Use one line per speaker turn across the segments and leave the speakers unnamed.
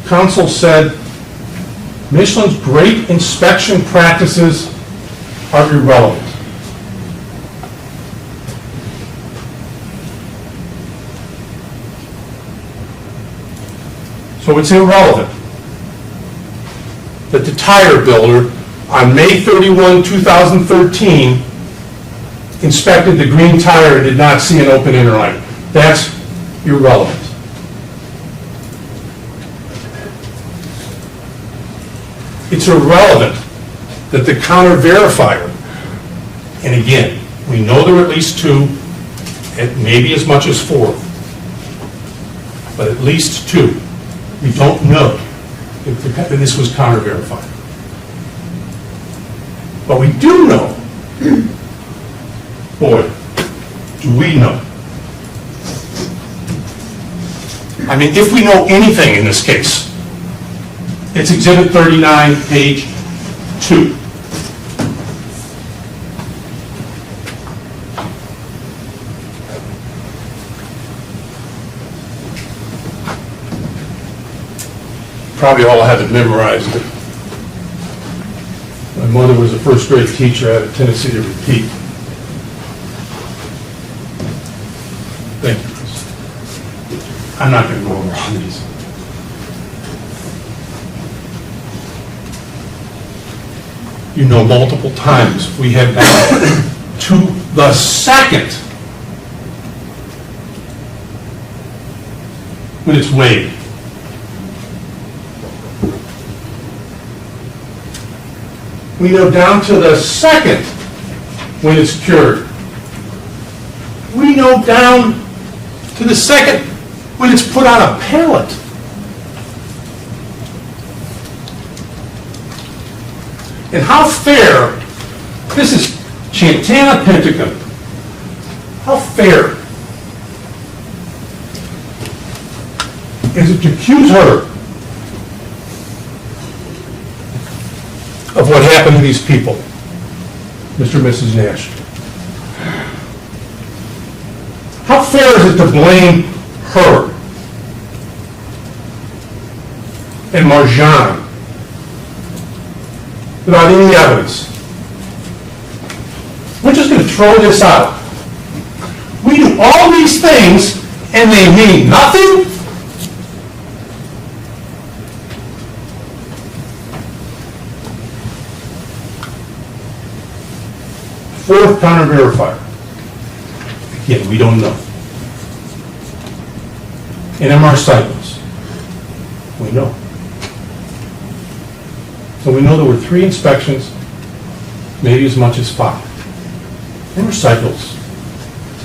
counsel said Michelin's great inspection practices are irrelevant. So it's irrelevant that the tire builder on May 31, 2013 inspected the green tire and did not see an open inner line. That's irrelevant. It's irrelevant that the counter verifier, and again, we know there are at least two, and maybe as much as four, but at least two. We don't know if this was counter verified. But we do know, boy, do we know. I mean, if we know anything in this case, it's Exhibit 39, page 2. Probably all have it memorized. My mother was a first-grade teacher. I had a tendency to repeat. Thank you, Chris. I'm not going to go over all these. You know, multiple times we have now to the second when it's weighed. We know down to the second when it's cured. We know down to the second when it's put on a pallet. And how fair, this is Chantana Pentacum, how fair is it to accuse her of what happened to these people, Mr. and Mrs. Nash? How fair is it to blame her and Marjan without any evidence? We're just going to throw this out. We do all these things and they mean nothing? Fourth counter verifier. Again, we don't know. NMR cycles. We know. So we know there were 3 inspections, maybe as much as 5. NMR cycles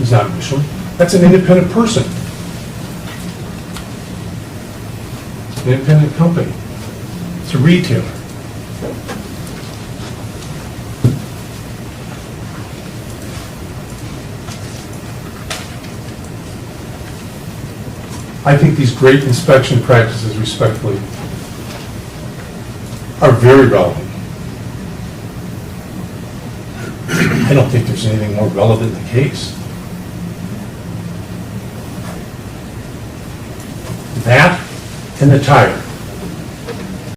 is not Michelin. That's an independent person. It's an independent company. It's a retailer. I think these great inspection practices, respectfully, are very relevant. I don't think there's anything more relevant in the case. That and the tire.